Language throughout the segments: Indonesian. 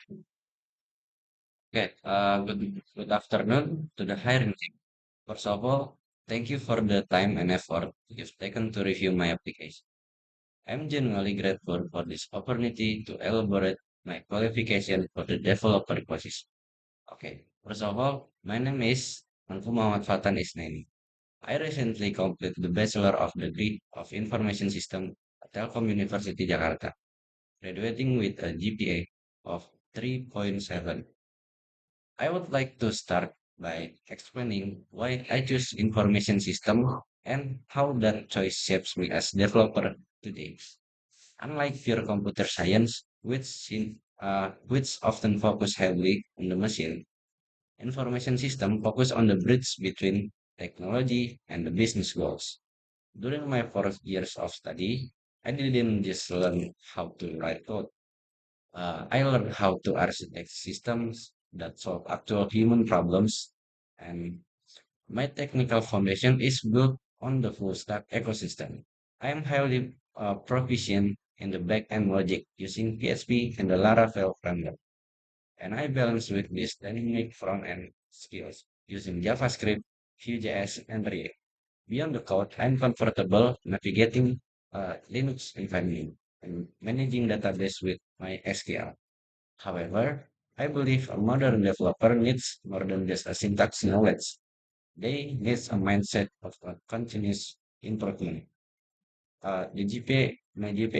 Okay, good afternoon to the hiring team. First of all, thank you for the time and effort you've taken to review my application. I'm genuinely grateful for this opportunity to elaborate my qualification for the developer position. Okay, first of all, my name is Anfu Muhammad Fatan Isnaini. I recently completed the Bachelor of Degree of Information System at Telkom University Jakarta, graduating with a GPA of 3.7. I would like to start by explaining why I choose information system and how that choice shapes me as developer today. Unlike pure computer science, which often focus heavily on the machine, information system focus on the bridge between technology and the business goals. During my 4 years of study, I didn't just learn how to write code. I learned how to architect systems that solve actual human problems, and my technical foundation is built on the full stack ecosystem. I am highly proficient in the back-end logic using PHP and the Laravel framework, and I balance with this dynamic front-end skills using JavaScript, Vue.js, and React. Beyond the code, I'm comfortable navigating Linux environment and managing database with my SQL. However, I believe a modern developer needs more than just a syntax knowledge. They need a mindset of continuous improvement. My GPA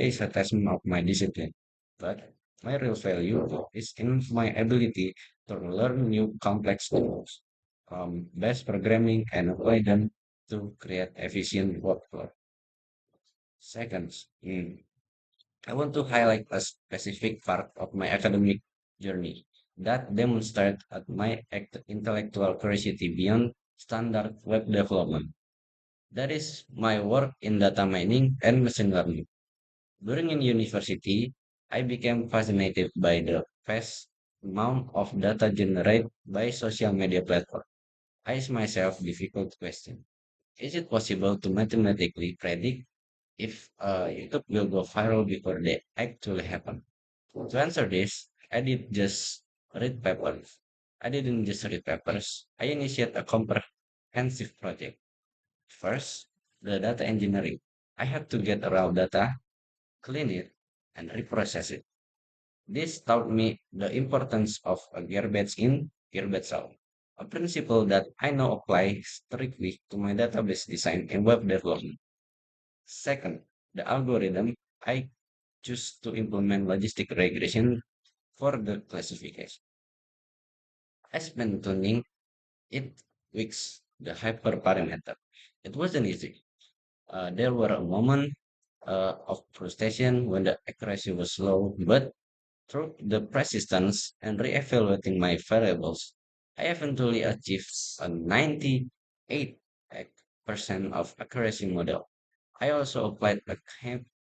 is a testament of my discipline, but my real value is in my ability to learn new complex tools, best programming, and apply them to create efficient workflow. Second, I want to highlight a specific part of my academic journey that demonstrates at my intellectual curiosity beyond standard web development. That is my work in data mining and machine learning. During in university, I became fascinated by the vast amount of data generated by social media platforms. I asked myself difficult question. Is it possible to mathematically predict if YouTube will go viral before they actually happen? To answer this, read papers. I didn't just read papers. I initiated a comprehensive project. First, the data engineering. I had to get raw data, clean it, and reprocess it. This taught me the importance of a garbage in, garbage out, a principle that I now apply strictly to my database design and web development. Second, the algorithm. I choose to implement logistic regression for the classification. I spent tuning it weeks, the hyperparameter. It wasn't easy. There were a moment of frustration when the accuracy was low, but through the persistence and re-evaluating my variables, I eventually achieved a 98% of accuracy model. I also applied a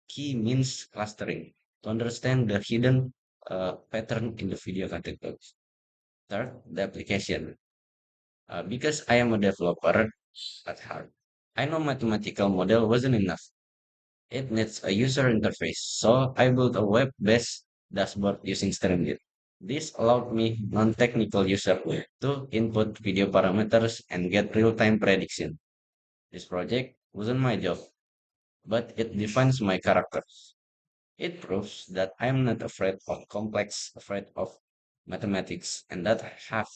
key means clustering to understand the hidden pattern in the video categories. Third, the application. Because I am a developer at heart, I know mathematical model wasn't enough. It needs a user interface, so I built a web-based dashboard using Streamlit. This allowed me, non-technical user, to input video parameters and get real-time prediction. This project wasn't my job, but it defines my character. It proves that I'm not afraid of mathematics, and that I have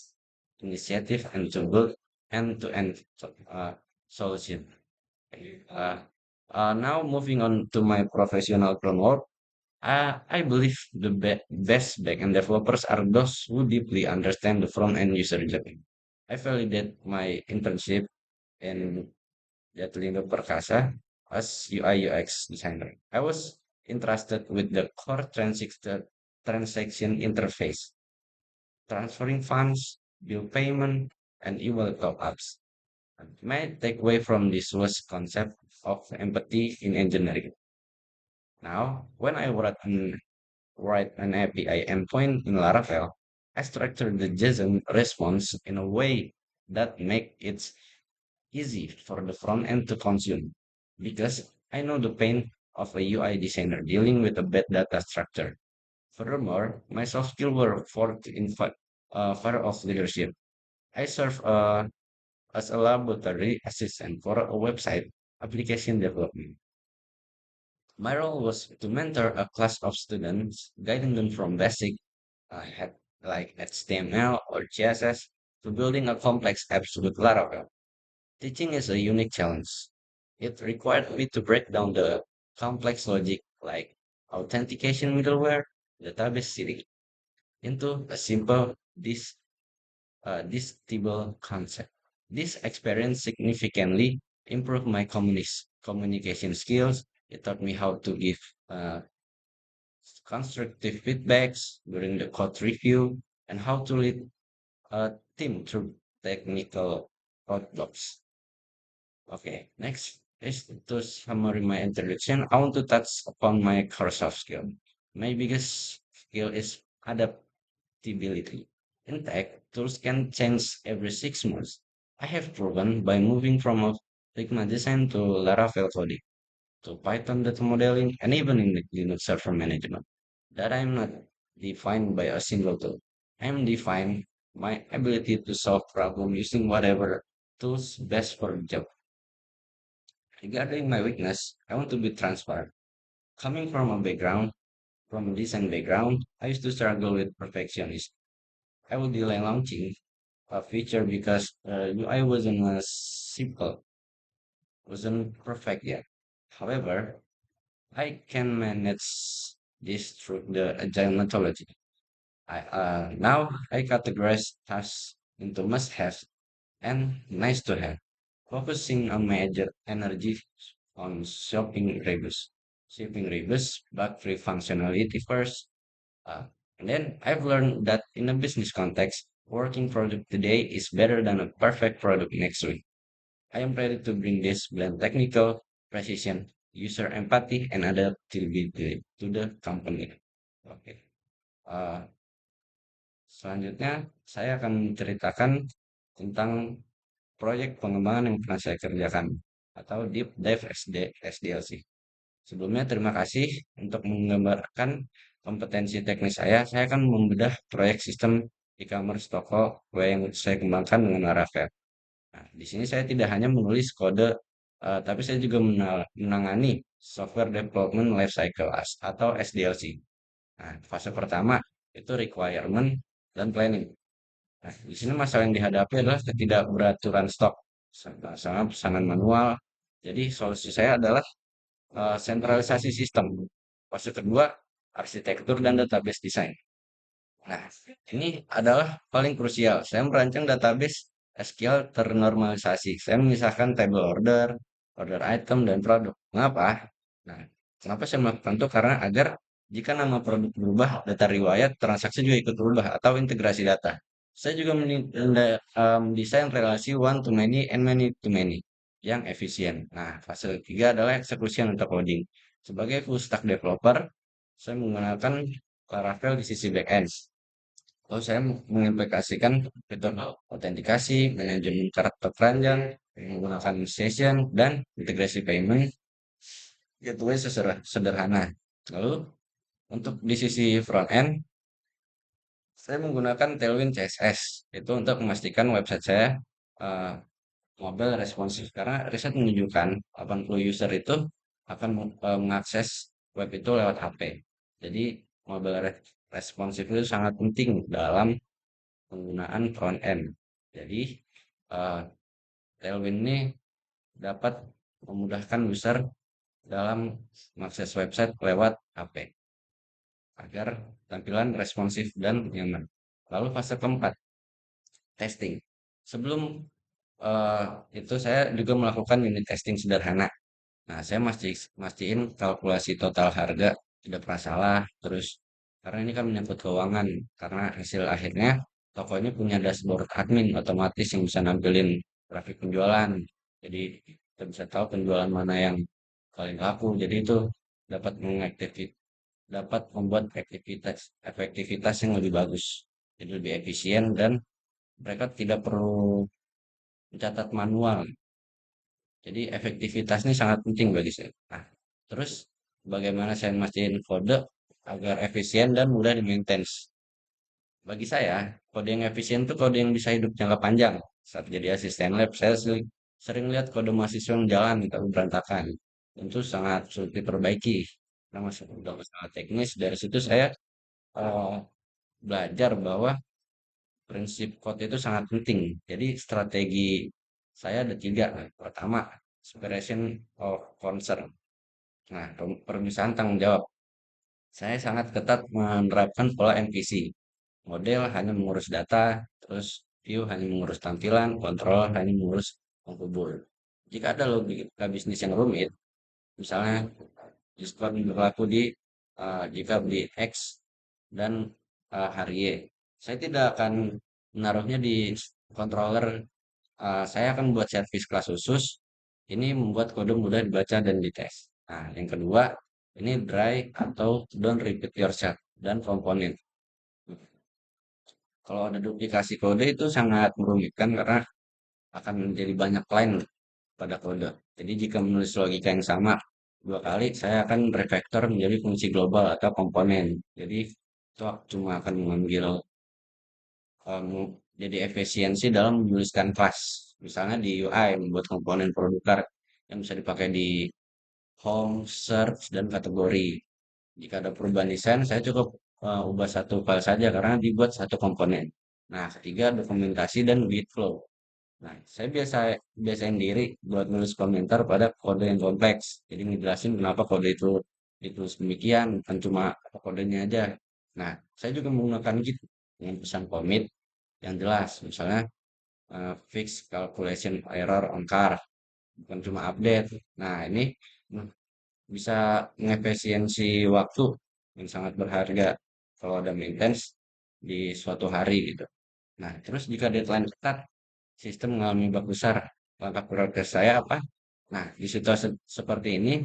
initiative and to build end-to-end uh, solution. Uh, Now moving on to my professional framework, I believe the best backend developers are those who deeply understand the front-end user journey. I validate my internship in Jatlindo Perkasa as UI UX designer. I was entrusted with the core transaction interface, transferring funds, bill payment, and email top-ups. My takeaway from this was concept of empathy in engineering. Now, when I write an API endpoint in Laravel, I structure the JSON response in a way that make it easy for the front end to consume because I know the pain of a UI designer dealing with a bad data structure. Furthermore, my soft skills were forth in fire of leadership. I serve as a laboratory assistant for a website application development. My role was to mentor a class of students, guiding them from basic had like HTML or CSS to building a complex apps with Laravel. Teaching is a unique challenge. It required me to break down the complex logic like authentication middleware, database seeding into a simple digestible concept. This experience significantly improved my communication skills. It taught me how to give uh, constructive feedbacks during the code review and how to lead a team through technical roadblocks. Okay, next is to summary my introduction. I want to touch upon my core soft skill. My biggest skill is adaptability. In tech, tools can change every 6 months. I have proven by moving from a Figma design to Laravel coding to Python data modeling and even in the Linux server management that I'm not defined by a single tool. I'm defined my ability to solve problem using whatever tools best for the job. Regarding my weakness, I want to be transparent. Coming from a design background, I used to struggle with perfectionism. I would delay launching a feature because UI wasn't perfect yet. However, I can manage this through the agile methodology. Now I categorize tasks into must-have and nice to have, focusing on major energy on shipping rebus, bug-free functionality first. Uh, and then I've learned that in a business context, working product today is better than a perfect product next week. I am ready to bring this blend technical precision, user empathy, and adaptability to the company. Okay. Uh, Selanjutnya, saya akan menceritakan tentang proyek pengembangan yang pernah saya kerjakan atau Deep Dive SDLC. Sebelumnya, terima kasih untuk menggambarkan kompetensi teknis saya. Saya akan membedah proyek sistem e-commerce toko kue yang saya kembangkan dengan Laravel. Nah, di sini saya tidak hanya menulis kode, tapi saya juga menangani Software Development Lifecycle atau SDLC. Nah, fase pertama itu requirement dan planning. Nah, di sini masalah yang dihadapi adalah ketidakberaturan stok, sangat pesanan manual. Jadi solusi saya adalah sentralisasi sistem. Fase kedua, arsitektur dan database design. Nah, ini adalah paling krusial. Saya merancang database SQL ternormalisasi. Saya memisahkan table order, order item, dan produk. Mengapa? Nah, kenapa saya melakukan itu? Karena agar jika nama produk berubah, data riwayat, transaksi juga ikut berubah atau integrasi data. Saya juga mendesain relasi one to many and many to many yang efisien. Nah, fase ketiga adalah eksekusi untuk coding. Sebagai full stack developer, saya menggunakan Laravel di sisi backend. Lalu saya mengimplementasikan fitur autentikasi, manajemen karakter keranjang, menggunakan session, dan integrasi payment gateway sederhana. Lalu untuk di sisi front end, saya menggunakan Tailwind CSS itu untuk memastikan website saya eh, mobile responsif karena riset menunjukkan 80 user itu akan mengakses web itu lewat HP. Jadi mobile responsif itu sangat penting dalam penggunaan front end. Jadi eh, Tailwind ini dapat memudahkan user dalam mengakses website lewat HP agar tampilan responsif dan nyaman. Lalu fase keempat, testing. Sebelum eh, itu saya juga melakukan unit testing sederhana. Nah, saya mastiin kalkulasi total harga tidak pernah salah. Terus, karena ini kan menyangkut keuangan. Karena hasil akhirnya, toko ini punya dashboard admin otomatis yang bisa nampilin grafik penjualan. Jadi, kita bisa tahu penjualan mana yang paling laku. Jadi, itu dapat dapat membuat efektivitas yang lebih bagus. Jadi, lebih efisien dan mereka tidak perlu mencatat manual. Jadi efektivitas ini sangat penting bagi saya. Nah, terus bagaimana saya memastikan kode? agar efisien dan mudah di-maintain. Bagi saya, kode yang efisien itu kode yang bisa hidup jangka panjang. Saat jadi asisten lab, saya sering lihat kode mahasiswa yang jalan tapi berantakan. Tentu sangat sulit diperbaiki. Nah, udah masalah teknis, dari situ saya eh, belajar bahwa prinsip code itu sangat penting. Jadi strategi saya ada tiga. Pertama, separation of concern. Nah, permisahan tanggung jawab. Saya sangat ketat menerapkan pola MVC. Model hanya mengurus data, terus view hanya mengurus tampilan, control hanya mengurus penghubung. Jika ada logika bisnis yang rumit, misalnya diskon berlaku jika beli X dan hari Y, saya tidak akan menaruhnya di controller. Saya akan buat servis kelas khusus. Ini membuat kode mudah dibaca dan dites. Nah, yang kedua, ini dry atau don't repeat yourself dan komponen. Kalau ada duplikasi kode itu sangat merugikan karena akan menjadi banyak line pada kode. Jadi jika menulis logika yang sama dua kali, saya akan refactor menjadi fungsi global atau komponen. Jadi itu cuma akan mengambil jadi efisiensi dalam menuliskan kelas. Misalnya di UI membuat komponen produk yang bisa dipakai di home, search, dan kategori. Jika ada perubahan desain, saya cukup ubah satu file saja karena dibuat satu komponen. Nah, ketiga dokumentasi dan git flow. Nah, saya biasain diri buat nulis komentar pada kode yang kompleks. Jadi ngejelasin kenapa kode itu ditulis demikian, bukan cuma kodenya aja. Nah, saya juga menggunakan Git dengan pesan commit yang jelas. Misalnya fix calculation error on car, bukan cuma update. Nah, ini mm, bisa mengefisiensi waktu yang sangat berharga kalau ada maintenance di suatu hari gitu. Nah, terus jika deadline ketat, sistem mengalami bug besar. Langkah prioritas saya apa? Nah, di situasi seperti ini,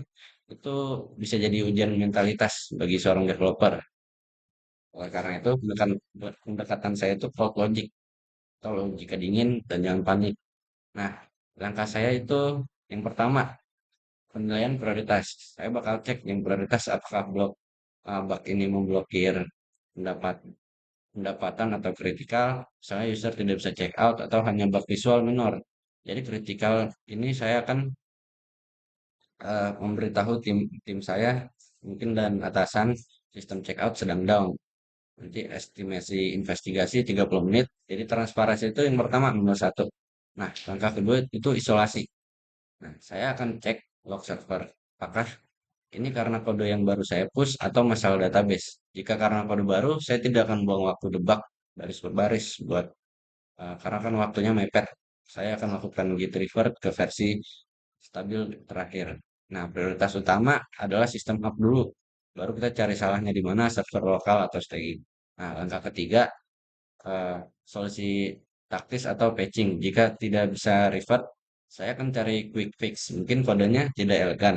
itu bisa jadi ujian mentalitas bagi seorang developer. Oleh karena itu, pendekatan saya itu cloud logic atau logika dingin dan jangan panik. Nah, langkah saya itu yang pertama, penilaian prioritas. Saya bakal cek yang prioritas apakah bug ini memblokir pendapat pendapatan atau kritikal, misalnya user tidak bisa check out atau hanya bug visual minor. Jadi kritikal ini saya akan memberitahu tim saya mungkin dan atasan sistem check out sedang down. Nanti estimasi investigasi 30 menit. Jadi transparansi itu yang pertama nomor satu. Nah, langkah kedua itu isolasi. Nah, saya akan cek log server. Apakah ini karena kode yang baru saya push atau masalah database? Jika karena kode baru, saya tidak akan buang waktu debug baris per baris karena kan waktunya mepet. Saya akan lakukan git revert ke versi stabil terakhir. Nah, prioritas utama adalah sistem up dulu. Baru kita cari salahnya di mana, server lokal atau staging. Nah, langkah ketiga, eh, solusi taktis atau patching. Jika tidak bisa revert, saya akan cari quick fix. Mungkin kodenya tidak elegan,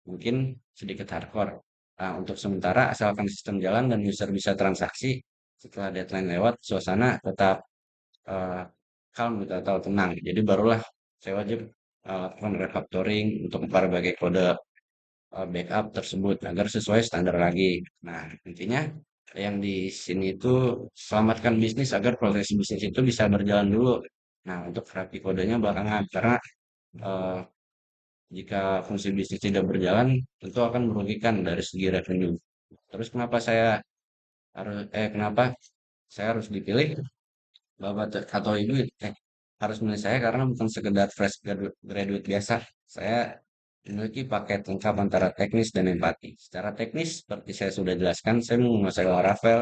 mungkin sedikit hardcore. Nah, untuk sementara, asalkan sistem jalan dan user bisa transaksi, setelah deadline lewat, suasana tetap eh, calm gitu atau tenang. Jadi barulah saya wajib lakukan refactoring untuk berbagai kode backup tersebut agar sesuai standar lagi. Nah, intinya yang di sini itu selamatkan bisnis agar proses bisnis itu bisa berjalan dulu. Nah, untuk rapi kodenya belakangan karena eh, jika fungsi bisnis tidak berjalan tentu akan merugikan dari segi revenue. Terus kenapa saya harus dipilih Bapak atau Ibu harus milih saya karena bukan sekedar fresh graduate biasa. Saya memiliki paket lengkap antara teknis dan empati. Secara teknis, seperti saya sudah jelaskan, saya menguasai Laravel,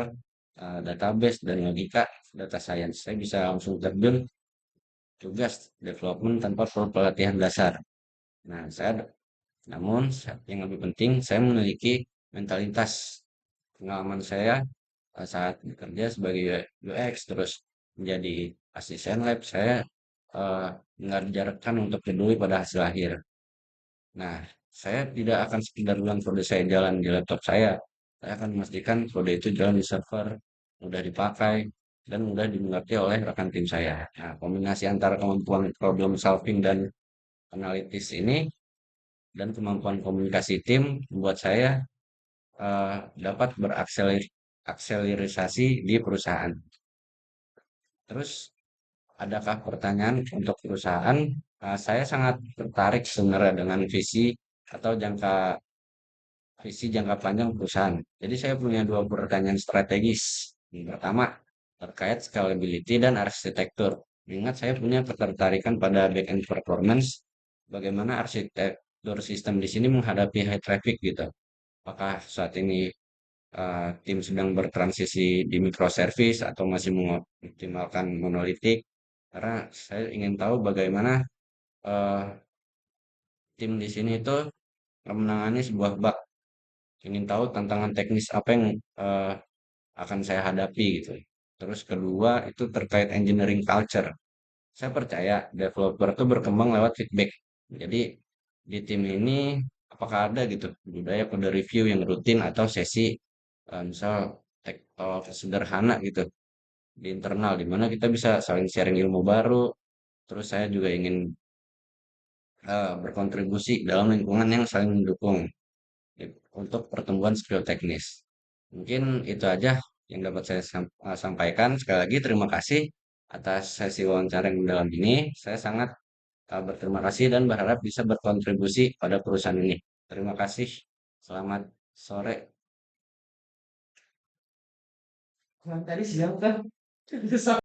database, dan logika data science. Saya bisa langsung terjun tugas development tanpa perlu pelatihan dasar. Nah, namun yang lebih penting, saya memiliki mentalitas pengalaman saya saat bekerja sebagai UX terus menjadi asisten lab saya eh, mengajarkan untuk peduli pada hasil akhir. Nah, saya tidak akan sekedar bilang kode saya jalan di laptop saya. Saya akan memastikan kode itu jalan di server, mudah dipakai, dan mudah dimengerti oleh rekan tim saya. Nah, kombinasi antara kemampuan problem solving dan analitis ini dan kemampuan komunikasi tim membuat saya dapat berakselerasi di perusahaan. Terus, adakah pertanyaan untuk perusahaan? Saya sangat tertarik sebenarnya dengan visi jangka panjang perusahaan. Jadi saya punya dua pertanyaan strategis. Yang pertama, terkait scalability dan arsitektur. Ingat saya punya ketertarikan pada back-end performance, bagaimana arsitektur sistem di sini menghadapi high traffic gitu. Apakah saat ini tim sedang bertransisi di microservice atau masih mengoptimalkan monolitik? Karena saya ingin tahu bagaimana eh, tim di sini itu menangani sebuah bug. Ingin tahu tantangan teknis apa yang eh, akan saya hadapi gitu. Terus kedua itu terkait engineering culture. Saya percaya developer itu berkembang lewat feedback. Jadi di tim ini apakah ada gitu budaya kode review yang rutin atau sesi misal tech talk sederhana gitu di internal di mana kita bisa saling sharing ilmu baru. Terus saya juga ingin berkontribusi dalam lingkungan yang saling mendukung untuk pertumbuhan skill teknis. Mungkin itu aja yang dapat saya sampaikan. Sekali lagi terima kasih atas sesi wawancara yang mendalam ini. Saya sangat berterima kasih dan berharap bisa berkontribusi pada perusahaan ini. Terima kasih. Selamat sore. Tadi siang kan?